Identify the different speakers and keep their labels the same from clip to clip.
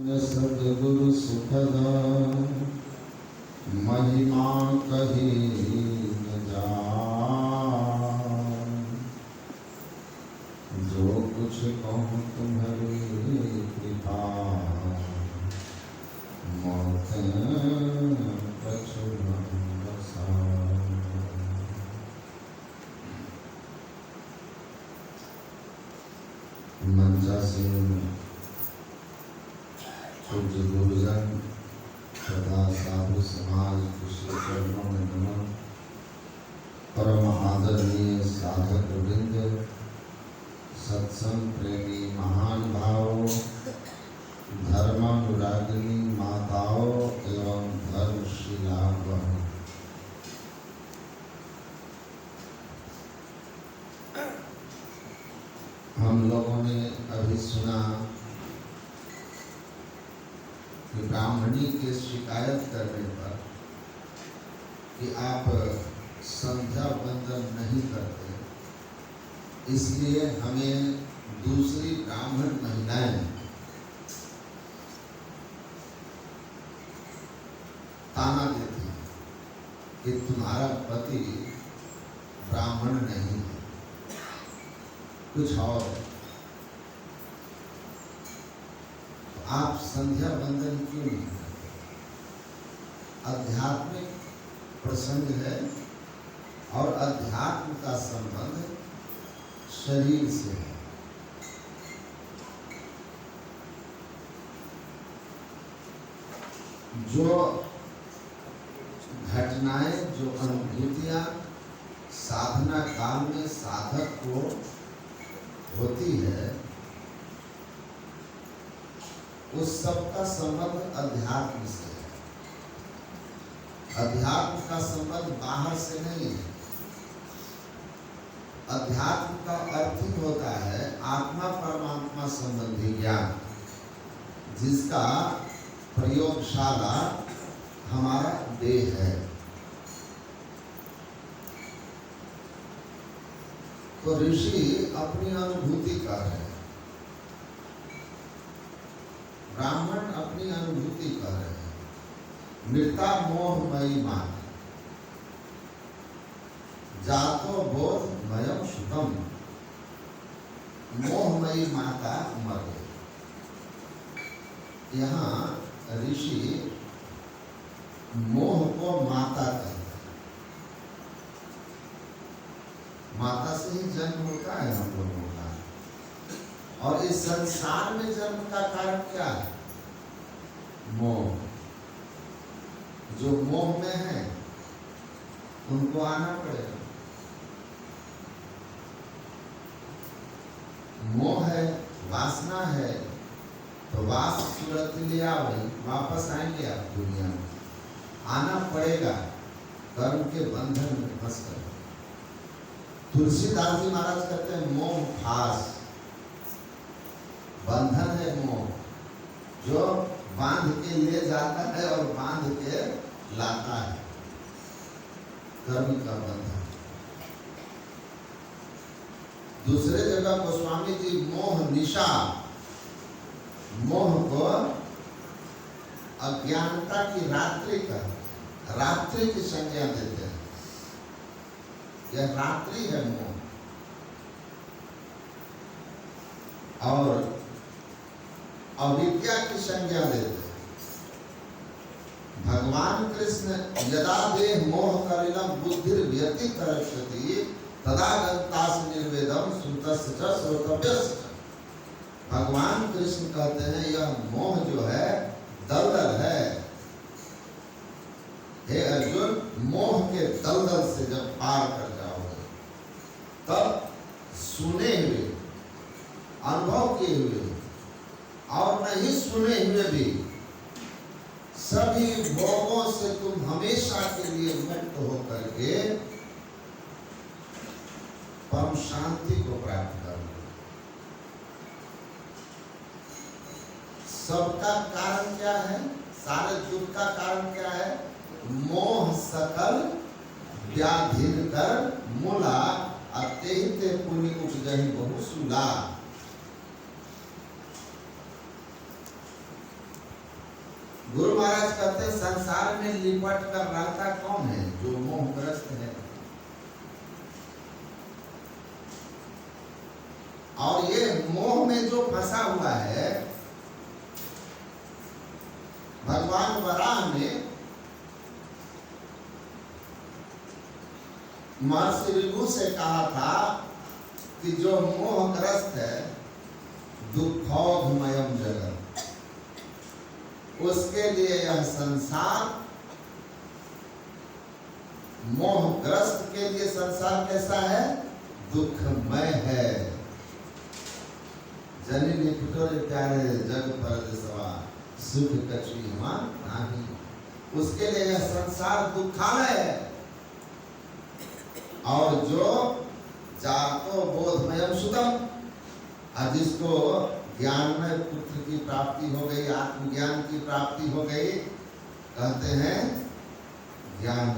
Speaker 1: सद्गुरु सुखदा महिमा कही न जाए। जो कुछ कहूँ तुम्हारी कृपा मौत कछु न बसाए। मंचासी पूज्य गुरुजन तथा साधु समाज के श्री चरणों में नमन। परम आदरणीय साधक वृंद, सत्संग प्रेमी महान भावों, धर्मानुरागिनी माताओं एवं धर्मशिला बहनों, हम लोगों ने अभी सुना कि ब्राह्मणी के शिकायत करने पर कि आप संध्या वंदन नहीं करते, इसलिए हमें दूसरी ब्राह्मण महिलाएं ताना देती हैं कि तुम्हारा पति ब्राह्मण नहीं है, कुछ और है। आप संध्या वंदन क्यों नहीं करते? आध्यात्मिक प्रसंग है और अध्यात्म का संबंध शरीर से है। जो घटनाएं, जो अनुभूतियां साधना काल में साधक को होती है, उस सब का संबंध अध्यात्म से है। अध्यात्म का संबंध बाहर से नहीं है। अध्यात्म का अर्थ ही होता है आत्मा परमात्मा संबंधी ज्ञान, जिसका प्रयोगशाला हमारा देह है। तो ऋषि अपनी अनुभूति कर रहे हैं, ब्राह्मण अपनी अनुभूति कर रहे हैं। मृता मोहमयी माता जातो बोध मयम सुतम। मोहमयी माता मर गई। यहाँ ऋषि मोह को माता कहते हैं। माता से ही जन्म होता है हम लोगों का। और इस संसार में जन्म का कारण क्या है? मोह। जो मोह में है उनको आना पड़ेगा। मोह है, वासना है, तो वास सूरत लिया वही वापस आएंगे आप दुनिया में। आना पड़ेगा कर्म के बंधन में फंस कर। तुलसीदास जी महाराज कहते हैं मोह फास, बंधन है मोह, जो बांध के ले जाता है और बांध के लाता है। कर्म का बंधन। दूसरे जगह गोस्वामी जी मोह निशा, मोह को अज्ञानता की रात्रि का, रात्रि की संज्ञा देते हैं। यह रात्रि है मोह। और अविद्या की संज्ञा देते हैं। भगवान कृष्ण यदा देह मोह कलिलम बुद्धिर व्यतिकरक्षति तदा गंतास निर्वेदम श्रुतस्य च श्रोतव्यस्य च। भगवान कृष्ण कहते हैं यह मोह जो है दलदल है। हे अर्जुन, मोह के दलदल से जब पार कर जाओगे तब सुने हुए, अनुभव किए हुए और नहीं सुने हुए भी सभी भोगों से तुम हमेशा के लिए मुक्त होकर के परम शांति को प्राप्त करोगे। सबका कारण क्या है? सारे दुख का कारण क्या है? मोह सकल व्याधिर कर मूला अत्यहिते पुण्य उपजहि बहु सुला। गुरु महाराज कहते हैं संसार में लिपट कर रहता कौन है? जो मोहग्रस्त है। और ये मोह में जो फंसा हुआ है, भगवान वराह ने महर्षि ऋभु से कहा था कि जो मोहग्रस्त है, दुखौघमयम जगत, उसके लिए यह संसार, मोहग्रस्त के लिए संसार कैसा है? दुखमय है। जननी कुटोरे प्यारे जग पर देसवा, सुख कछु हुआ नहीं। उसके लिए यह संसार दुखालय है। और जो जातो बोधमयम सुतम, जिसको ज्ञान में पुत्र की प्राप्ति हो गई, आत्मज्ञान की प्राप्ति हो गई, कहते हैं ज्ञान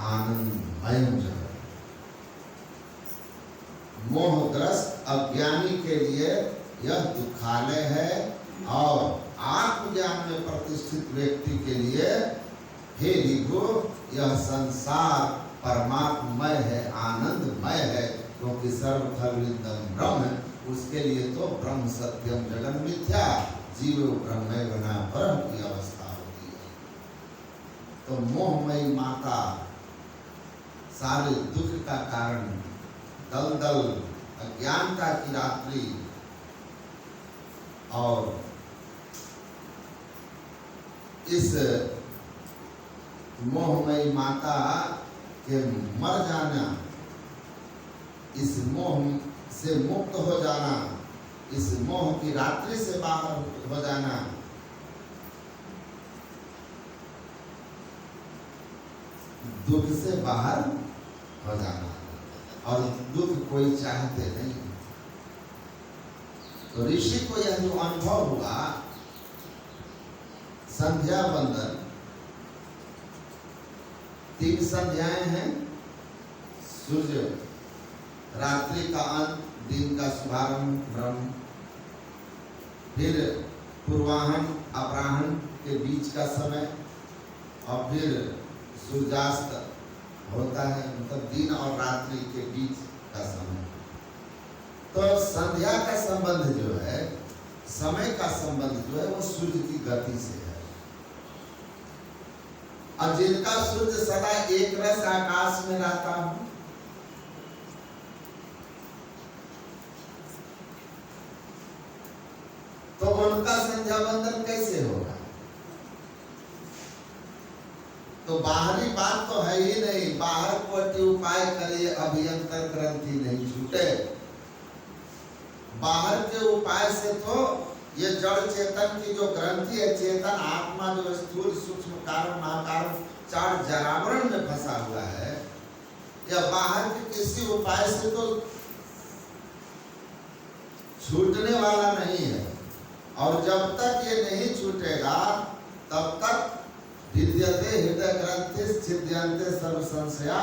Speaker 1: आनंदमयम जगत। मोहग्रस्त अज्ञानी के लिए यह दुखालय है, और आत्मज्ञान में प्रतिष्ठित व्यक्ति के लिए हे ऋभु, यह संसार परमात्मय है, आनंदमय है, क्योंकि सर्वखलविदं ब्रह्म, उसके लिए तो ब्रह्म सत्यम जगन मिथ्या, जीव ब्रह्मय बना ब्रह्म की अवस्था होती है। तो मोहमयी माता सारे दुख का कारण, दलदल अज्ञानता की रात्रि, और इस मोहमयी माता के मर जाना, इस मोह से मुक्त हो जाना, इस मोह की रात्रि से बाहर हो जाना, दुख से बाहर हो जाना। और दुख कोई चाहते नहीं। तो ऋषि को यह जो अनुभव हुआ, संध्या बंदन, 3 संध्याएं हैं। सूर्य, रात्रि का अंत, दिन का शुभारंभ ब्रह्म, फिर पूर्वाहन अपराह्न के बीच का समय, और फिर सूर्यास्त होता है, मतलब दिन और रात्रि के बीच का समय। तो संध्या का संबंध जो है, समय का संबंध जो है, वो सूर्य की गति से है। और जिनका सूर्य सदा एक रस आकाश में रहता हो, तो उनका संध्या बंदन कैसे होगा? तो बाहरी बात तो है ही नहीं, बाहर कोटि उपाय करिए अभियंतर ग्रंथि नहीं छूटे। बाहर के उपाय से तो ये जड़ चेतन की जो ग्रंथि है, चेतन आत्मा जो स्थूल सूक्ष्म कारण महाकारण 4 जरावरण में फंसा हुआ है, या बाहर के किसी उपाय से तो छूटने वाला नहीं है। और जब तक ये नहीं छूटेगा, तब तक विद्यते हृदय ग्रंथि छिद्यन्ते सर्व संशया,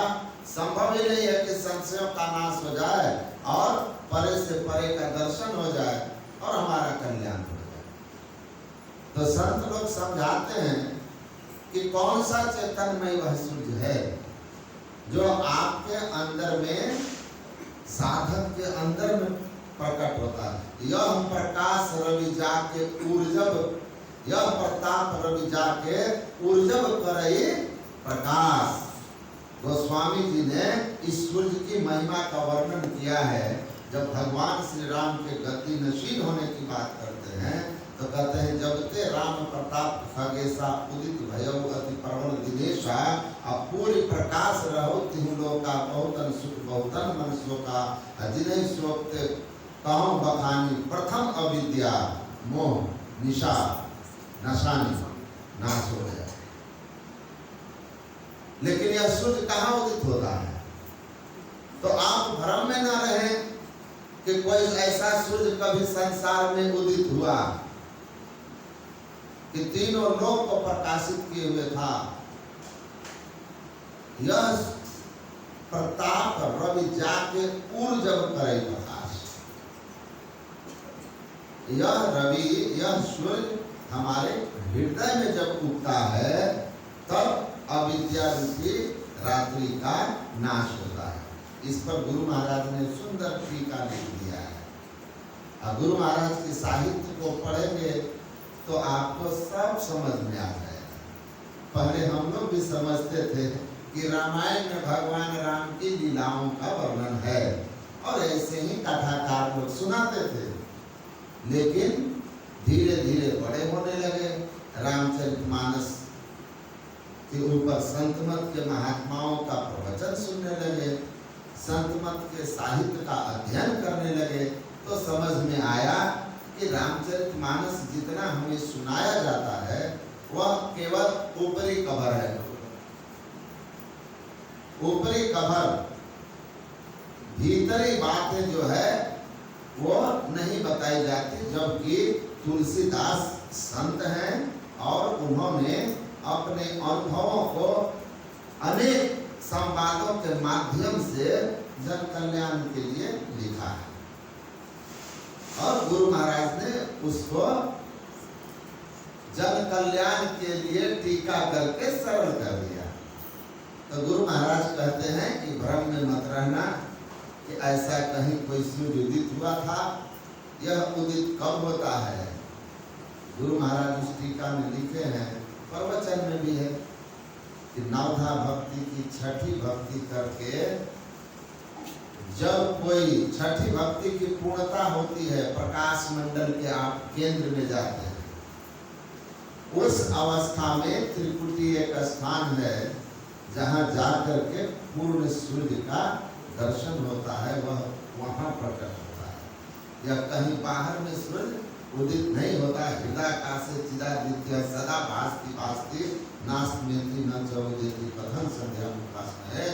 Speaker 1: संभव ही नहीं है कि संशयों का नाश हो जाए और परे से परे का दर्शन हो जाए और हमारा कल्याण हो जाए। तो संत लोग समझाते हैं कि कौन सा चेतनमय वह सूर्य है जो आपके अंदर में, साधक के अंदर में प्रकट होता है। यह प्रकाश रवि जाके ऊर्जब, यह प्रताप रवि जाके ऊर्जब करे प्रकाश। गोस्वामी जी ने इस सूर्य की महिमा का वर्णन किया है। जब भगवान श्री राम के गति नशील होने की बात करते हैं, तो कहते हैं जब ते राम प्रताप खगेशा उदित भयो अति प्रबल दिनेशा, अब पूरी प्रकाश रहो तिहु लोका बहुतन सुख बहुतन मन शोका, जिन्हें शोकते कहूँ बखानी प्रथम अविद्या मोह निशा नशानी नाश हो गया। लेकिन यह सूर्य कहाँ उदित होता है? तो आप भ्रम में न रहें कि कोई ऐसा सूर्य कभी संसार में उदित हुआ कि तीनों लोक को प्रकाशित किए हुए था। यह प्रताप रवि जाके ऊर्जब करे प्रकाश। यह रवि, यह सूर्य हमारे हृदय में जब उगता है तब अविद्या रूपी रात्रि का नाश होता है। इस पर गुरु महाराज ने सुंदर टीका लिख दिया है। और गुरु महाराज के साहित्य को पढ़ेंगे तो आपको सब समझ में आ जाएगा। पहले हम लोग भी समझते थे कि रामायण में भगवान राम की लीलाओं का वर्णन है और ऐसे ही कथाकार लोग सुनाते थे, लेकिन धीरे धीरे बड़े होने लगे, रामचरितमानस के ऊपर संत मत के महात्माओं का प्रवचन सुनने लगे, संत मत के साहित्य का अध्ययन करने लगे, तो समझ में आया कि रामचरितमानस जितना हमें सुनाया जाता है वह केवल ऊपरी कवर है, ऊपरी कवर, भीतरी बातें जो है वो नहीं बताई जाती। जबकि तुलसीदास संत हैं और उन्होंने अपने अनुभवों को अनेक संवादों के माध्यम से जन कल्याण के लिए लिखा है और गुरु महाराज ने उसको जन कल्याण के लिए टीका करके सरल कर दिया। तो गुरु महाराज कहते हैं कि भ्रम में मत रहना कि ऐसा कहीं कोई सूर्य उदित हुआ था, यह उदित कब होता है। गुरु महाराज उस टीका में लिखे हैं, प्रवचन में भी है कि नवधा भक्ति की छठी भक्ति करके जब कोई छठी भक्ति की पूर्णता होती है, प्रकाश मंडल के आप केंद्र में जाते हैं, उस अवस्था में त्रिकुटी एक स्थान है जहां जाकर के पूर्ण सूर्य का दर्शन होता है, वह वहां प्रकट होता है। यह कहीं बाहर में सूर्य उदित नहीं होता। हृदय आकाशे चिदादित्य सदा भास्ति भास्ति नास्मेति न च उदेति कथन संध्या मुखास है।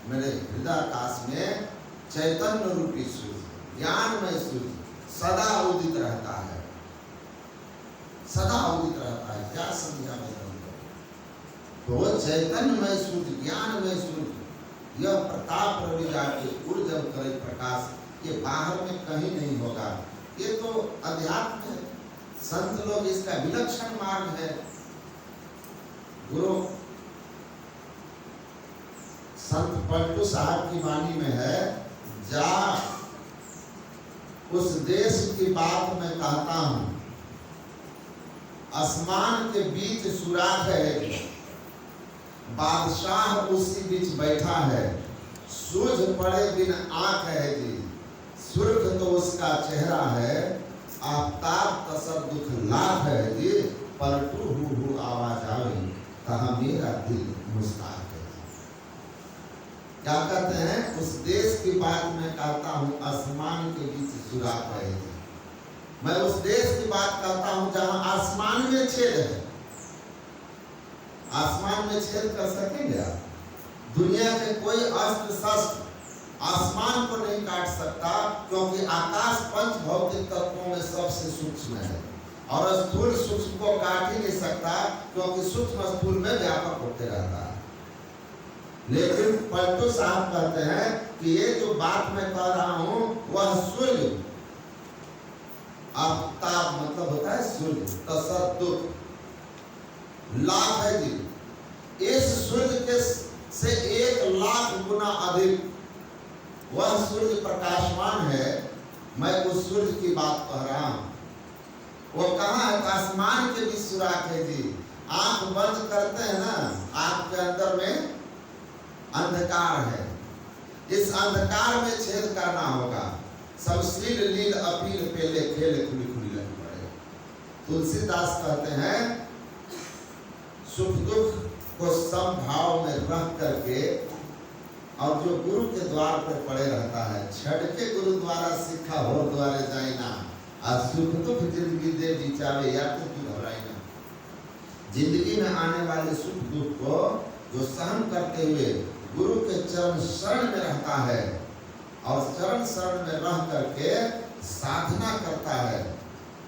Speaker 1: मेरे हृदय आकाश में चैतन्य रूपी सूर्य, ज्ञानमय सूर्य सदा उदित रहता है, सदा उदित रहता है। क्या संध्या में तो चैतन्यमय सूर्य, ज्ञानमय सूर्य, यह प्रताप रवि जाके उर्जव करे प्रकाश, ये बाहर में कहीं नहीं होगा। ये तो अध्यात्म है, संत लोग इसका विलक्षण मार्ग है। गुरु संत पलटू साहब की वाणी में है, जा उस देश की बात मैं कहता हूं, आसमान के बीच सुराख है, बादशाह उसी बीच बैठा है, सूझ पड़े बिन आंख है जी, सुर्ख तो उसका चेहरा है, आफ्ताब तसर दुख लाख है जी, पलटू हु आवाज आवे कहा मेरा दिल मुस्ताक है। क्या कहते हैं, उस देश की बात मैं कहता हूँ, आसमान के बीच सुराख है जी। मैं उस देश की बात करता हूँ जहां आसमान में छेद है। आसमान में छेद कर सकेंगे आप? दुनिया के कोई अस्त्र शस्त्र आसमान को नहीं काट सकता, क्योंकि आकाश पंच भौतिक तत्वों में सबसे सूक्ष्म है और स्थूल सूक्ष्म को काट ही नहीं सकता, क्योंकि सूक्ष्म स्थूल में व्यापक होते रहता है। लेकिन पलटू साहब कहते हैं कि ये जो बात मैं कह रहा हूं वह सूर्य, आफ्ताब मतलब होता है सूर्य, तसद्दुक लाख है जी, इस सूर्य के से 1,00,000 गुना अधिक वह सूर्य प्रकाशमान है। मैं उस सूर्य की बात कह रहा हूं। वो कहाँ है? आसमान के भी सुराख है जी। आंख बंद करते हैं ना, आंख के अंदर में अंधकार है, इस अंधकार में छेद करना होगा। सब श्रील लील अपील पेले खेले खुली खुली लग पड़े। तुलसीदास कहते हैं, सुख दुख को समभाव में रह करके और जो गुरु के द्वार पर पड़े रहता है, छड़ के गुरु द्वारा सीखा हो द्वारे जाए ना, आज सुख दुख जिंदगी दे बिचारे या तो तू घबराई ना। जिंदगी में आने वाले सुख दुख को जो सहन करते हुए गुरु के चरण शरण में रहता है और चरण शरण में रह करके साधना करता है,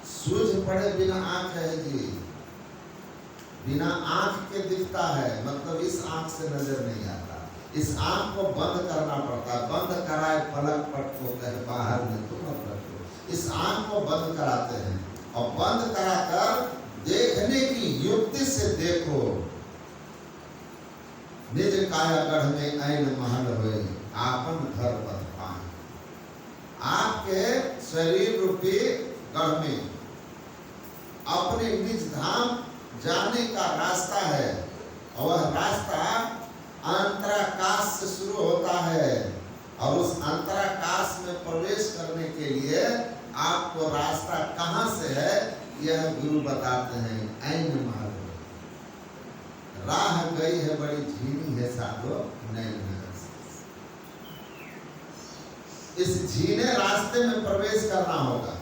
Speaker 1: सूझ पड़े बिना आंख है जी, बिना आंख के दिखता है, मतलब इस आंख से नजर नहीं आता, इस आंख को बंद करना पड़ता है। बंद कराए पलक पट को कहे बाहर में तो मत रखो, इस आंख को बंद कराते हैं और बंद कराकर देखने की युक्ति से देखो। निज कायागढ़ में ऐन महल होए, आपन घर बन पाए। आपके शरीर रूपी गढ़ में अपने निज धाम जाने का रास्ता है, और वह रास्ता अंतराकाश से शुरू होता है, और उस अंतराकाश में प्रवेश करने के लिए आपको रास्ता कहां से है यह गुरु बताते हैं। ऐन महल राह गई है बड़ी झीनी है साधो नैन नगर से। इस झीने रास्ते में प्रवेश करना होगा,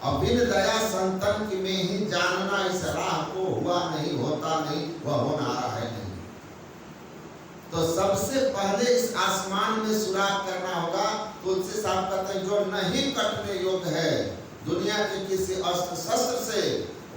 Speaker 1: और बिन दया संतन की में ही जानना इस राह को हुआ नहीं, होता नहीं, वह होना है नहीं। तो सबसे पहले इस आसमान में सुराग करना होगा। तुलसी साहब कहते हैं जो नहीं कटने योग्य है दुनिया के किसी अस्त्र शस्त्र से,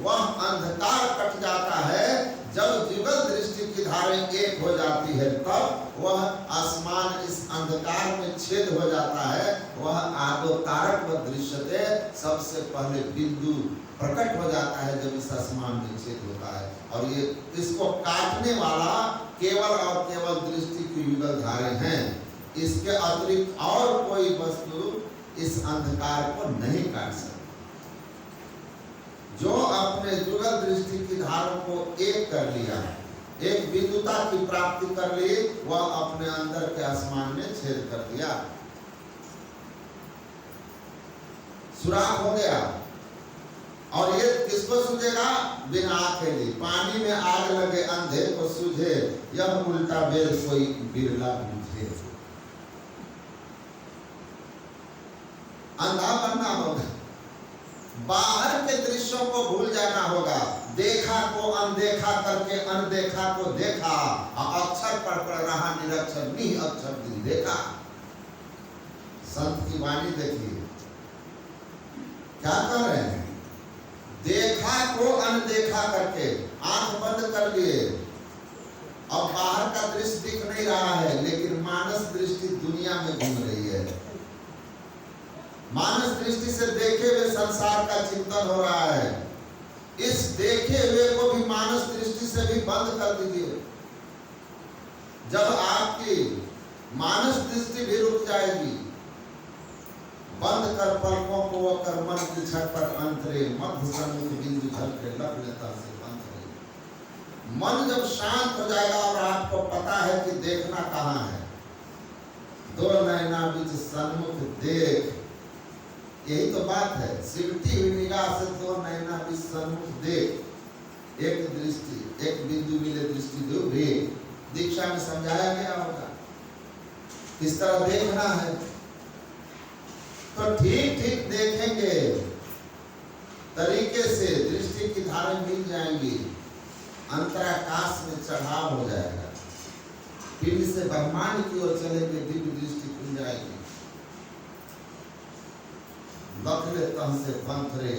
Speaker 1: वह अंधकार कट जाता है जब युगल दृष्टि की धारें एक हो जाती है, तब वह आसमान इस अंधकार में छेद हो जाता है। वह आदो तारक व दृश्यते, सबसे पहले बिंदु प्रकट हो जाता है जब इस आसमान में छेद होता है। और ये इसको काटने वाला केवल और केवल दृष्टि की युगल धारें हैं। इसके अतिरिक्त और कोई वस्तु इस अंधकार को नहीं काट सकती। जो अपने जुगल दृष्टि की धारों को एक कर लिया, एक बिंदुता की प्राप्ति कर ली, वह अपने अंदर के आसमान में छेद कर दिया, सुराग हो गया। और ये किसको सूझेगा? बिना अकेली पानी में आग लगे अंधे को सूझे, यह उल्टा बेल कोई बिरला बूझे। अंधा बनना होगा, बाहर के दृश्यों को भूल जाना होगा, देखा को अनदेखा करके अनदेखा को देखा, अक्षर पढ़ रहा निरक्षर नहीं अक्षर दिल देखा। संत की वाणी देखिए क्या कर रहे हैं, देखा को अनदेखा करके आंख बंद कर लिए। अब बाहर का दृश्य दिख नहीं रहा है, लेकिन मानस दृष्टि दुनिया में घूम रही है। मानस दृष्टि से देखे हुए संसार का चिंतन हो रहा है। इस देखे हुए को भी मानस दृष्टि से भी बंद कर दीजिए। जब आपकी मानस दृष्टि भी रुक जाएगी, बंद कर पलकों को वो कर मन की छटपट अंतरे, मध्य सन्मुख बिंदु झलके लग लेता से अंतरे। मन जब शांत हो जाएगा और आपको पता है कि देखना कहाँ है, दो नैना बीच सन्मुख देख, यही तो बात है। सिमटी हुई निगाह से दो नैना बीच सन्मुख देख, एक दृष्टि एक बिंदु मिले दृष्टि दो भेद। दीक्षा में समझाया गया होगा किस तरह देखना है। तो ठीक ठीक देखेंगे तरीके से दृष्टि की धारें मिल जाएंगी, अंतराकाश में चढ़ाव हो जाएगा, पिंड से ब्रह्मांड की ओर चलेंगे, दिव्य दृष्टि खुल जाएगी। लखले तह से पंथरे,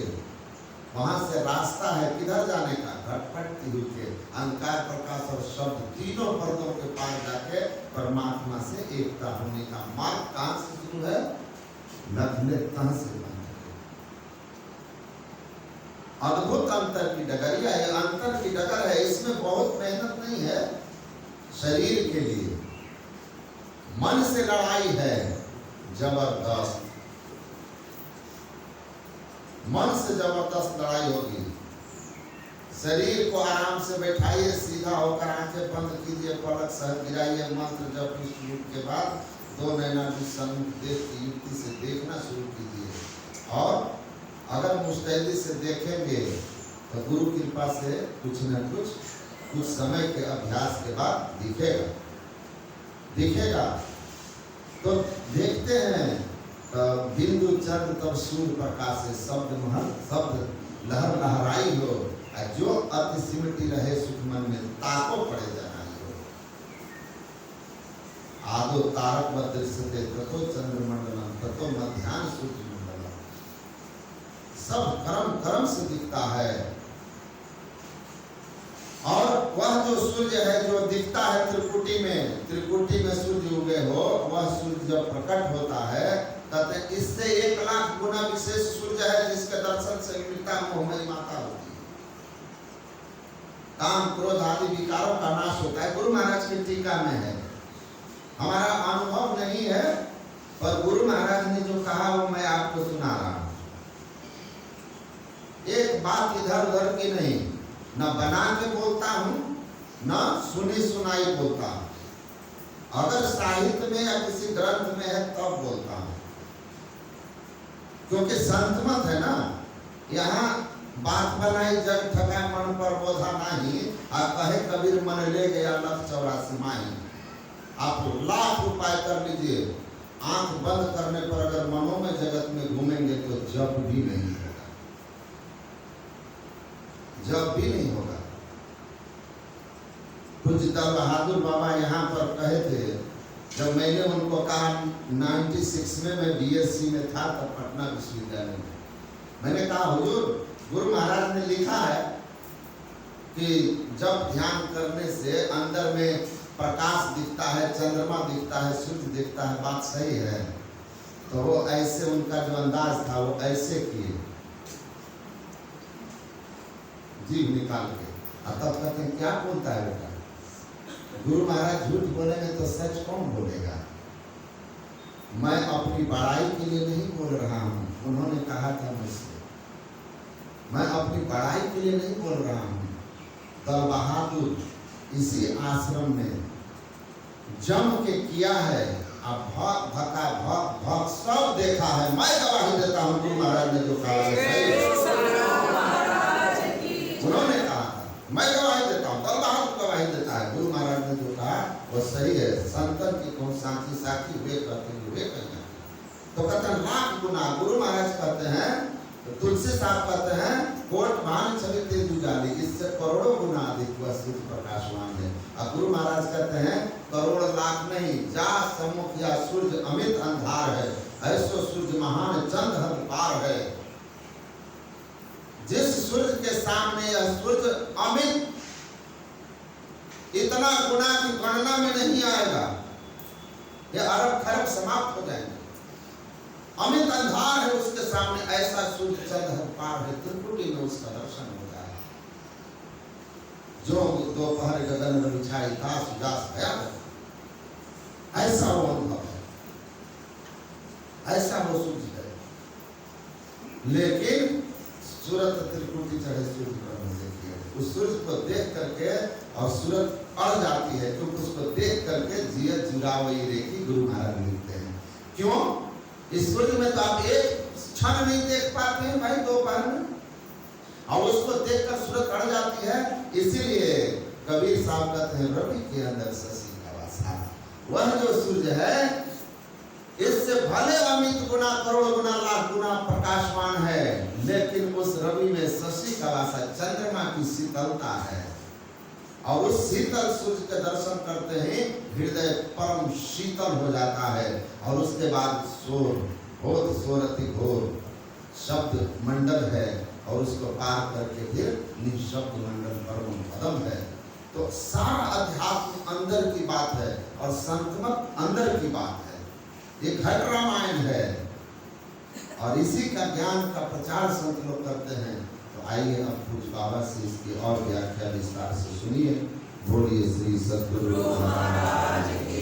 Speaker 1: वहां से रास्ता है किधर जाने का? घटपट तिहु के अंधकार प्रकाश और शब्द तीनों पर्दों के पार जाके परमात्मा से एकता होने का मार्ग कहां से शुरू है? लखले तह से पंथरे। अद्भुत अंतर की डगरिया है, अंतर की डगर है। इसमें बहुत मेहनत नहीं है शरीर के लिए, मन से लड़ाई है जबरदस्त। मन से जबरदस्त लड़ाई होगी। शरीर को आराम से बैठाइए, सीधा होकर आंखें बंद कीजिए, पलक सह गिराइए, मंत्र जप शुरू के बाद दो नैना भी सन्मुख देख की युक्ति से देखना शुरू कीजिए। और अगर मुस्तैदी से देखेंगे तो गुरु कृपा से कुछ न कुछ समय के अभ्यास के बाद दिखेगा। तो देखते हैं बिंदु चंद तब सूर्य प्रकाश से शब्द महल शब्द लहर लहराई हो, जो अति सिमटी रहे सुख मन में ताको पड़े जनाई हो। आदो तारक व दृश्यते ततो चंद्रमंडलम ततो मध्याह्न सूर्य मंडलम। सब कर्म से दिखता है। और वह जो सूर्य है जो दिखता है त्रिकुटी में सूर्य उगे हो, वह सूर्य जब प्रकट होता है तब इससे 1 लाख गुना विशेष सूर्य है जिसके दर्शन से मिलता मोहमयी माता होती है। काम क्रोध आदि विकारों का नाश होता है। गुरु महाराज की टीका में है, हमारा अनुभव नहीं है, पर गुरु महाराज ने जो कहा वो मैं आपको सुना रहा हूं। एक बात इधर उधर की नहीं, न बना के बोलता हूं, न सुनी सुनाई बोलता हूं। अगर साहित्य में या किसी ग्रंथ में है तब बोलता हूं, क्योंकि संत मत है ना, यहाँ बात बनाई जग ठगा मन पर बोधा नहीं, आप कहे कबीर मन ले गया 1,84 माही। आप लाख उपाय कर लीजिए, आंख बंद करने पर अगर मनों में जगत में घूमेंगे तो जब भी नहीं होगा, जब भी नहीं होगा। कुछ दल बहादुर बाबा यहाँ पर कहे थे, जब मैंने उनको कहा 96 में मैं बीएससी में था, तब पटना विश्वविद्यालय में, मैंने कहा हुजूर गुरु महाराज ने लिखा है कि जब ध्यान करने से अंदर में प्रकाश दिखता है, चंद्रमा दिखता है, सूर्य दिखता है, बात सही है। तो वो ऐसे, उनका जो अंदाज था वो ऐसे किए, जीभ निकाल के, और तब कहते हैं क्या बोलता है बेटा, गुरु महाराज झूठ बोलेंगे तो सच कौन बोलेगा। मैं अपनी बड़ाई के लिए नहीं बोल रहा हूँ, उन्होंने कहा था मुझसे, मैं अपनी बड़ाई के लिए नहीं बोल रहा हूँ। दल बहादुर इसी आश्रम में जम के किया है, अब भक भका भक भक सब देखा है। मैं गवाही देता हूँ गुरु महाराज ने जो कहा है, उन्होंने कहा था, मैं गवाही देता हूँ, दल बहादुर गवाही देता है, गुरु महाराज ने जो कहा वो सही है। संतन की कौन साथी साथी वे कहते हैं, वे कहते हैं, तो कहते हैं लाख गुना। गुरु महाराज कहते हैं, तो तुलसी साहब कहते हैं कोट मान छवि तेज उजाली, इससे करोड़ों गुना अधिक वह सूर्य प्रकाशवान है। अब गुरु महाराज कहते हैं करोड़ लाख नहीं, जा सम्मुख या सूर्य अमित अंधार है, ऐसो सूर्य महान चंद हद पार है। जिस सूर्य के सामने यह सूर्य अमित, इतना गुना की गणना में नहीं आएगा, ये अरब खरब समाप्त हो जाएंगे। अमित अंधार है उसके सामने, ऐसा सूर्य चंद हद पार है, त्रिपुटी में उसका दर्शन होता है। जो दोपहर गगन में बिछाई दास उदास गया, ऐसा वो अनुभव है, ऐसा वो सूर्य है। लेकिन सूरत त्रिपुटी चढ़े सूर्य पर देखिए, उस सूर्य को देख करके और सूरत अड़ जाती है, क्योंकि उसको देख करके जिया जुड़ावई रेखी गुरु महाराज लिखते हैं। क्यों? इस सूर्य में तो आप एक क्षण नहीं देख पाते हैं भाई दोपहर में, और उसको देखकर सूरत अड़ जाती है। इसीलिए कबीर साहब कहते हैं रवि के अंदर शशि का वासा, वह जो सूर्य है इससे भले अमित गुना करोड़ गुना लाख गुना प्रकाशवान है, लेकिन उस रवि में शशि का वासा, चंद्रमा की शीतलता है, और उस शीतल सूर्य के दर्शन करते ही हृदय परम शीतल हो जाता है। और उसके बाद शोर होत शोरति घोर शब्द मंडल है, और उसको पार करके फिर निशब्द मंडल परम पदम है। तो सारा अध्यात्म अंदर की बात है और संतमत अंदर की बात है। ये घट रामायण है, और इसी का ज्ञान का प्रचार संत लोग करते हैं। तो आइए अब पूज्य बाबा से इसकी और व्याख्या विस्तार से सुनिए। बोलिए श्री सद्गुरु महाराज की।